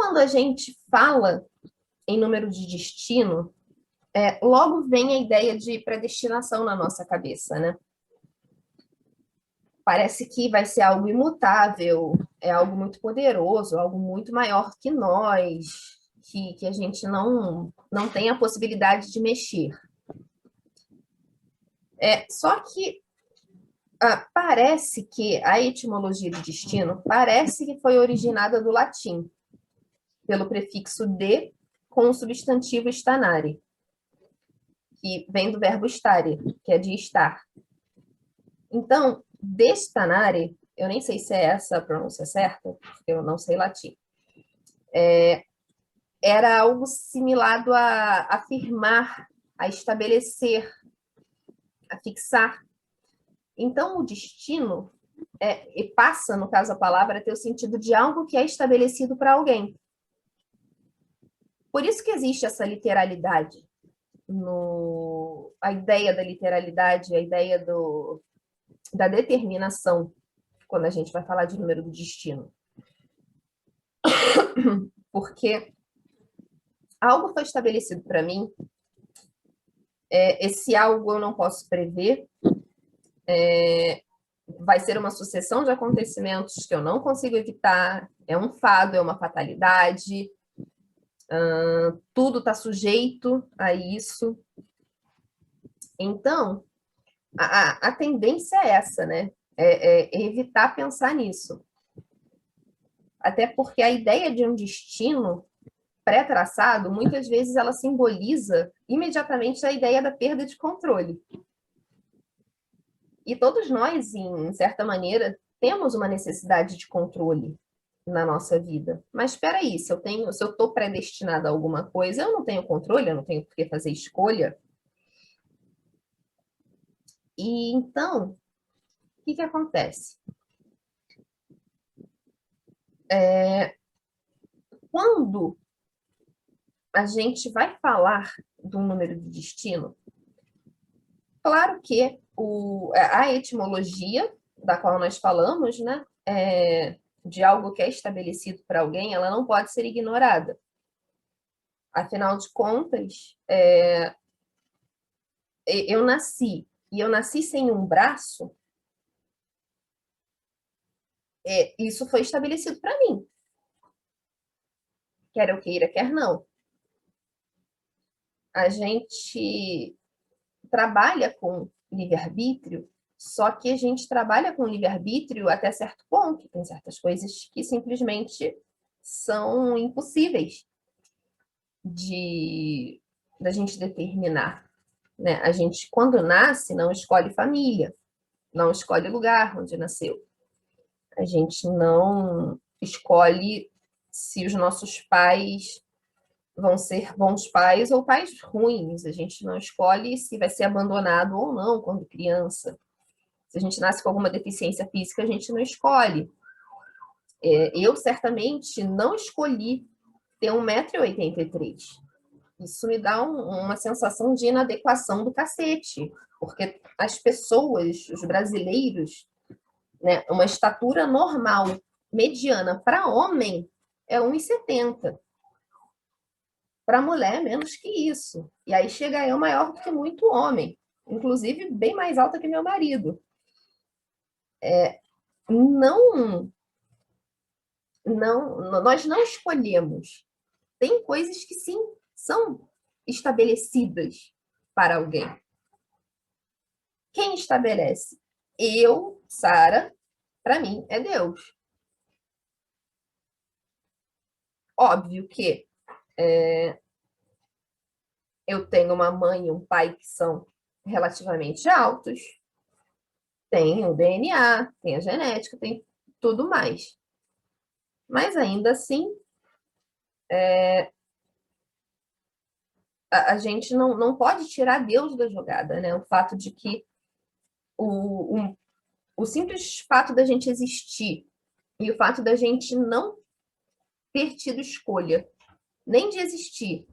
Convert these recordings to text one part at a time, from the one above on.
quando a gente fala em número de destino, logo vem a ideia de predestinação na nossa cabeça, né? Parece que vai ser algo imutável, é algo muito poderoso, algo muito maior que nós, que a gente não tem a possibilidade de mexer. Só que parece que a etimologia de destino parece que foi originada do latim, pelo prefixo de com o substantivo stanare, que vem do verbo stare, que é de estar. Então, destanare, eu nem sei se é essa a pronúncia certa, porque eu não sei latim, era algo similado a afirmar, a estabelecer, a fixar. Então, o destino e passa, no caso a palavra, a ter o sentido de algo que é estabelecido para alguém. Por isso que existe essa literalidade, a ideia da literalidade, a ideia da determinação, quando a gente vai falar de número do destino. Porque algo foi estabelecido para mim, esse algo eu não posso prever, vai ser uma sucessão de acontecimentos que eu não consigo evitar, é um fado, é uma fatalidade, tudo está sujeito a isso. Então, a tendência é essa, né? É evitar pensar nisso. Até porque a ideia de um destino pré-traçado, muitas vezes ela simboliza imediatamente a ideia da perda de controle. E todos nós, em certa maneira, temos uma necessidade de controle na nossa vida. Mas espera aí, se eu estou predestinada a alguma coisa, eu não tenho controle, eu não tenho por que fazer escolha. E então, o que acontece? Quando a gente vai falar do número de destino, claro que a etimologia da qual nós falamos, né, de algo que é estabelecido para alguém, ela não pode ser ignorada. Afinal de contas, eu nasci sem um braço, isso foi estabelecido para mim. Quer eu queira, quer não. A gente trabalha com livre-arbítrio, só que a gente trabalha com livre-arbítrio até certo ponto. Tem certas coisas que simplesmente são impossíveis da gente determinar. Né? A gente, quando nasce, não escolhe família, não escolhe lugar onde nasceu. A gente não escolhe se os nossos pais vão ser bons pais ou pais ruins. A gente não escolhe se vai ser abandonado ou não quando criança. Se a gente nasce com alguma deficiência física, a gente não escolhe. Eu, certamente, não escolhi ter 1,83 m. Isso me dá uma sensação de inadequação do cacete, porque as pessoas, os brasileiros, né, uma estatura normal, mediana para homem é 1,70 m. Para mulher, menos que isso. E aí chega eu maior do que muito homem, inclusive bem mais alta que meu marido. Nós não escolhemos. Tem coisas que sim são estabelecidas para alguém. Quem estabelece? Eu, Sara, para mim é Deus. Óbvio que eu tenho uma mãe e um pai que são relativamente altos, tem o DNA, tem a genética, tem tudo mais. Mas ainda assim, a gente não pode tirar Deus da jogada, né? O fato de que o simples fato da gente existir e o fato da gente não ter tido escolha, nem de existir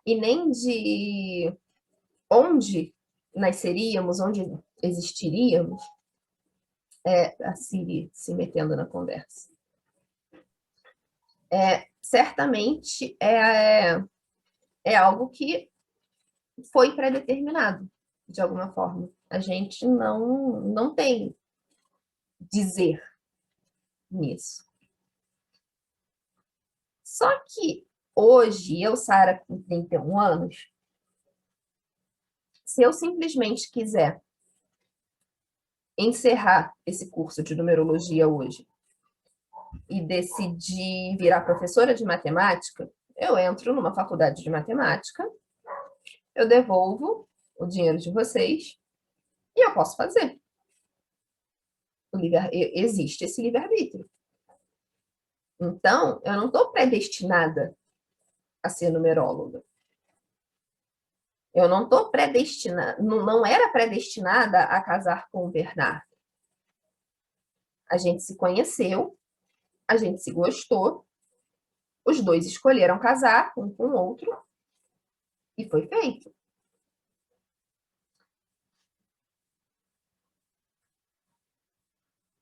e nem de onde nasceríamos, onde existiríamos, a Siri se metendo na conversa. certamente é algo que foi pré-determinado, de alguma forma. A gente não tem dizer nisso. Só que hoje, eu, Sara, com 31 anos, se eu simplesmente quiser encerrar esse curso de numerologia hoje e decidir virar professora de matemática, eu entro numa faculdade de matemática, eu devolvo o dinheiro de vocês e eu posso fazer. Existe esse livre-arbítrio. Então, eu não estou predestinada a ser numeróloga. Eu não estou predestinada, não era predestinada a casar com o Bernardo. A gente se conheceu, a gente se gostou, os dois escolheram casar um com o outro e foi feito.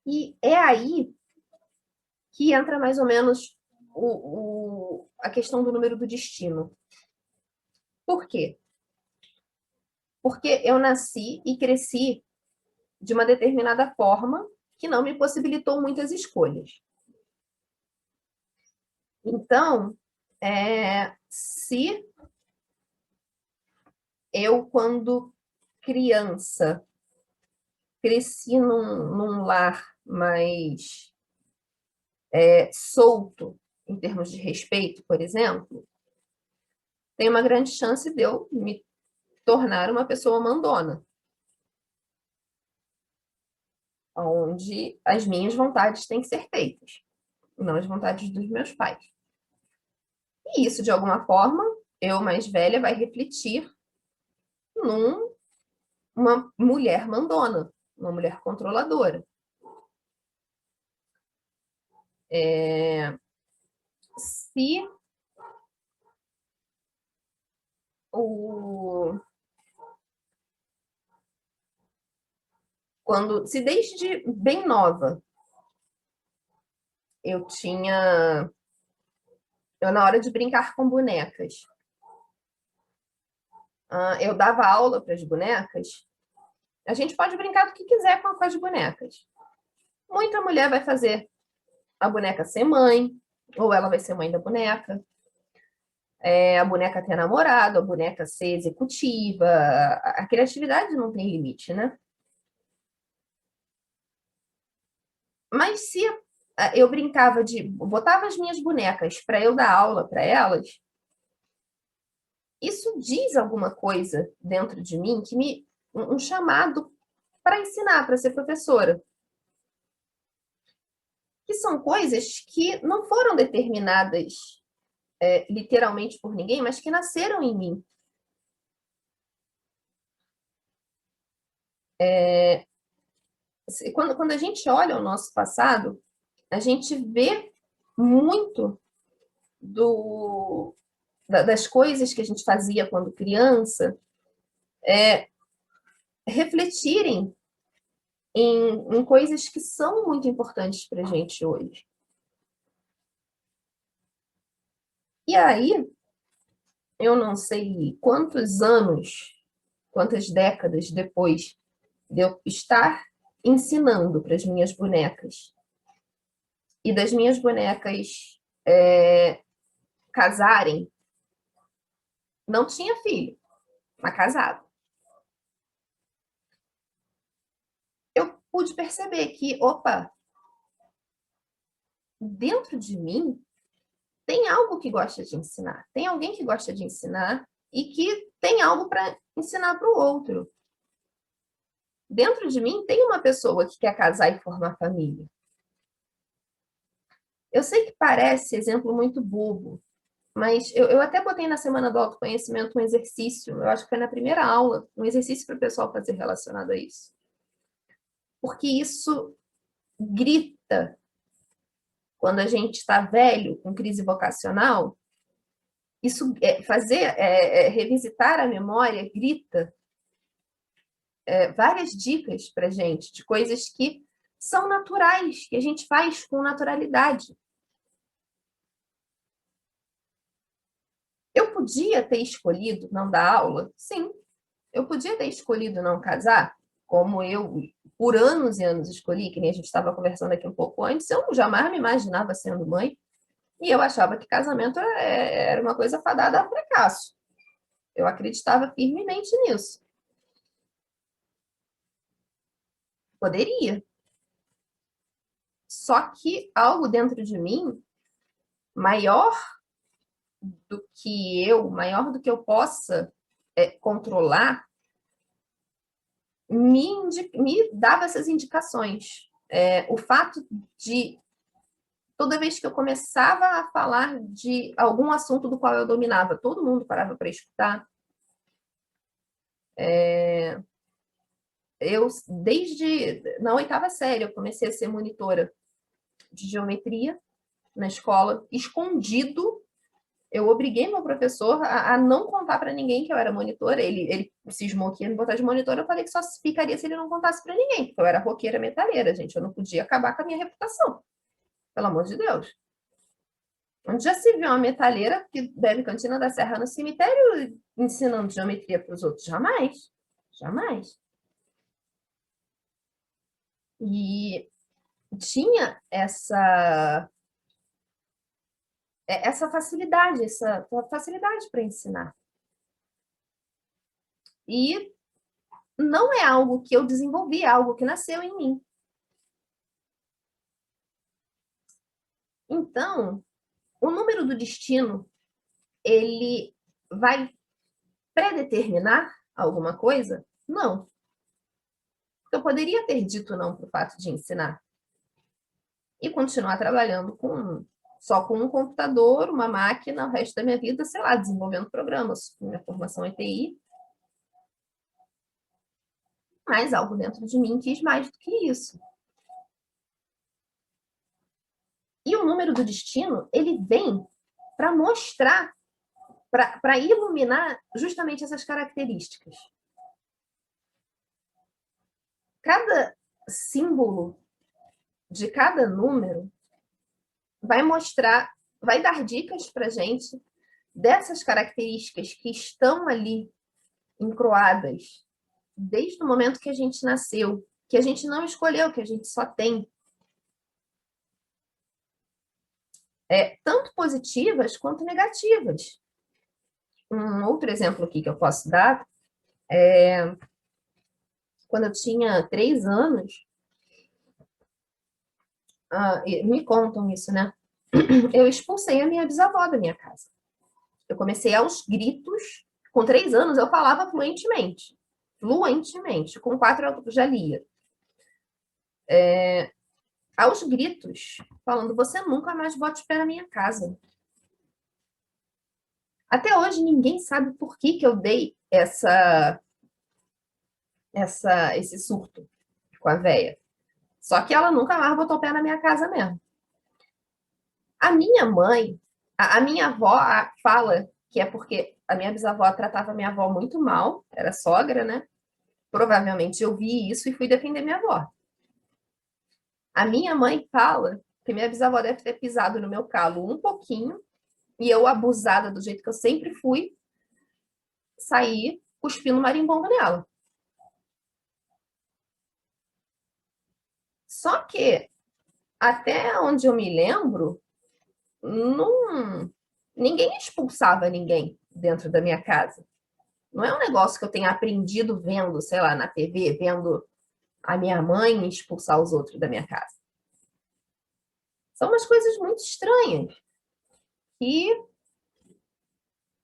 E é aí que entra mais ou menos a questão do número do destino. Por quê? Porque eu nasci e cresci de uma determinada forma que não me possibilitou muitas escolhas. Então, se eu, quando criança, cresci num lar mais solto, em termos de respeito, por exemplo, tem uma grande chance de eu me tornar uma pessoa mandona, onde as minhas vontades têm que ser feitas, não as vontades dos meus pais. E isso, de alguma forma, eu, mais velha, vai refletir numa mulher mandona, uma mulher controladora. Se se desde bem nova eu na hora de brincar com bonecas, eu dava aula para as bonecas, a gente pode brincar do que quiser com as bonecas. Muita mulher vai fazer a boneca ser mãe, ou ela vai ser mãe da boneca, a boneca ter namorado, a boneca ser executiva, a criatividade não tem limite, né? Mas se eu brincava botava as minhas bonecas para eu dar aula para elas, isso diz alguma coisa dentro de mim um chamado para ensinar, para ser professora. Que são coisas que não foram determinadas literalmente por ninguém, mas que nasceram em mim. Quando a gente olha o nosso passado, a gente vê muito das coisas que a gente fazia quando criança refletirem em coisas que são muito importantes para a gente hoje. E aí, eu não sei quantos anos, quantas décadas depois de eu estar ensinando para as minhas bonecas e das minhas bonecas casarem, não tinha filho, mas casado. Eu pude perceber que, opa, dentro de mim tem algo que gosta de ensinar, tem alguém que gosta de ensinar e que tem algo para ensinar para o outro. Dentro de mim tem uma pessoa que quer casar e formar família. Eu sei que parece exemplo muito bobo, mas eu até botei na Semana do Autoconhecimento um exercício, eu acho que foi na primeira aula, um exercício para o pessoal fazer relacionado a isso. Porque isso grita quando a gente está velho, com crise vocacional, isso revisitar a memória grita várias dicas para a gente de coisas que são naturais, que a gente faz com naturalidade. podia ter escolhido não dar aula? Sim. Eu podia ter escolhido não casar, como eu, por anos e anos, escolhi, que nem a gente estava conversando aqui um pouco antes. Eu jamais me imaginava sendo mãe. E eu achava que casamento era uma coisa fadada ao fracasso. Eu acreditava firmemente nisso. Poderia. Só que algo dentro de mim, maior do que eu, maior do que eu possa controlar, me dava essas indicações. O fato de, toda vez que eu começava a falar de algum assunto do qual eu dominava, todo mundo parava para escutar. Eu, desde na oitava série, eu comecei a ser monitora de geometria na escola, escondido. Eu obriguei meu professor a não contar para ninguém que eu era monitora. Ele cismou que ia me botar de monitora. Eu falei que só ficaria se ele não contasse para ninguém, porque eu era roqueira metalheira, gente. Eu não podia acabar com a minha reputação. Pelo amor de Deus. Onde já se viu uma metalheira que bebe cantina da Serra no cemitério ensinando geometria para os outros? Jamais. Jamais. E tinha essa facilidade para ensinar. E não é algo que eu desenvolvi, é algo que nasceu em mim. Então, o número do destino, ele vai predeterminar alguma coisa? Não. Eu poderia ter dito não para o fato de ensinar e continuar trabalhando só com um computador, uma máquina, o resto da minha vida, sei lá, desenvolvendo programas. Minha formação em TI. Mas algo dentro de mim quis mais do que isso. E o número do destino, ele vem para mostrar, para iluminar justamente essas características. Cada símbolo de cada número vai mostrar, vai dar dicas para a gente dessas características que estão ali encroadas desde o momento que a gente nasceu, que a gente não escolheu, que a gente só tem. Tanto positivas quanto negativas. Um outro exemplo aqui que eu posso dar é quando eu tinha 3 anos, me contam isso, né? Eu expulsei a minha bisavó da minha casa. Eu comecei aos gritos. Com 3 anos, eu falava fluentemente. Fluentemente. Com 4, eu já lia. Aos gritos, falando: você nunca mais bote o pé na minha casa. Até hoje, ninguém sabe por que eu dei esse surto com a véia. Só que ela nunca mais botou o pé na minha casa mesmo. A minha mãe, a minha avó fala que é porque a minha bisavó tratava a minha avó muito mal, era sogra, né? Provavelmente eu vi isso e fui defender minha avó. A minha mãe fala que minha bisavó deve ter pisado no meu calo um pouquinho e eu, abusada do jeito que eu sempre fui, saí cuspindo marimbondo nela. Só que, até onde eu me lembro, ninguém expulsava ninguém dentro da minha casa. Não é um negócio que eu tenha aprendido vendo, sei lá, na TV, vendo a minha mãe expulsar os outros da minha casa. São umas coisas muito estranhas. E,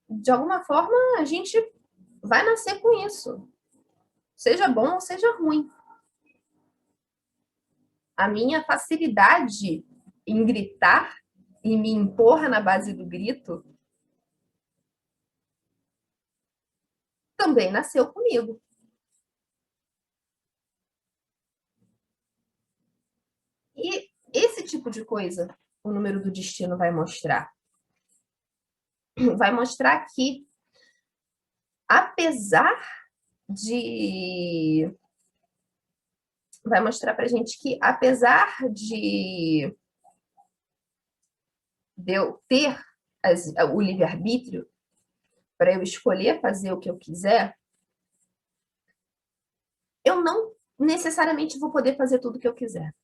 de alguma forma, a gente vai nascer com isso. Seja bom ou seja ruim. A minha facilidade em gritar e me impor na base do grito também nasceu comigo. E esse tipo de coisa o número do destino vai mostrar. Vai mostrar que, apesar de... Vai mostrar pra gente que, apesar de eu ter o livre-arbítrio, para eu escolher fazer o que eu quiser, eu não necessariamente vou poder fazer tudo o que eu quiser.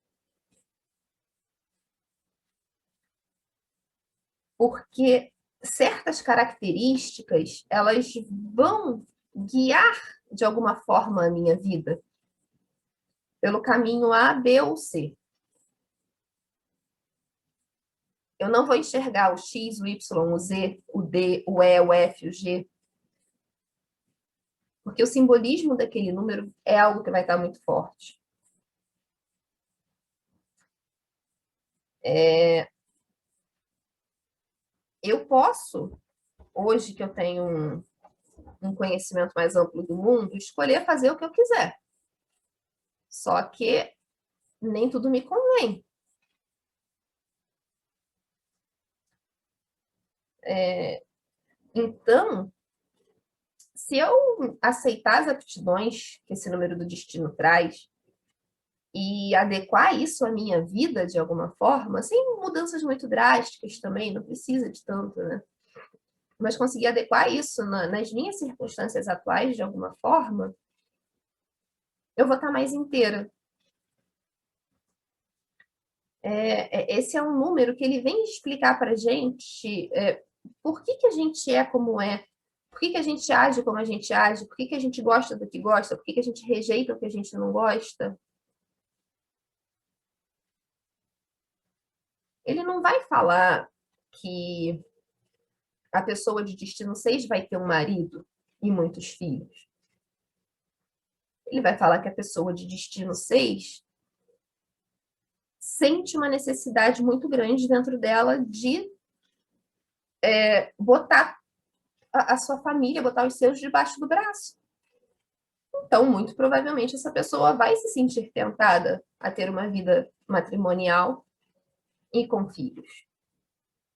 Porque certas características, elas vão guiar de alguma forma a minha vida pelo caminho A, B ou C. Eu não vou enxergar o X, o Y, o Z, o D, o E, o F, o G, porque o simbolismo daquele número é algo que vai estar muito forte. Eu posso, hoje que eu tenho um conhecimento mais amplo do mundo, escolher fazer o que eu quiser. Só que nem tudo me convém. Então, se eu aceitar as aptidões que esse número do destino traz e adequar isso à minha vida de alguma forma, sem mudanças muito drásticas também, não precisa de tanto, né? Mas conseguir adequar isso nas minhas circunstâncias atuais de alguma forma, eu vou estar mais inteira. Esse é um número que ele vem explicar para a gente por que a gente é como é, por que a gente age como a gente age, por que a gente gosta do que gosta, por que a gente rejeita o que a gente não gosta. Ele não vai falar que a pessoa de destino 6 vai ter um marido e muitos filhos. Ele vai falar que a pessoa de destino 6 sente uma necessidade muito grande dentro dela de botar a sua família, botar os seus debaixo do braço. Então, muito provavelmente, essa pessoa vai se sentir tentada a ter uma vida matrimonial e com filhos.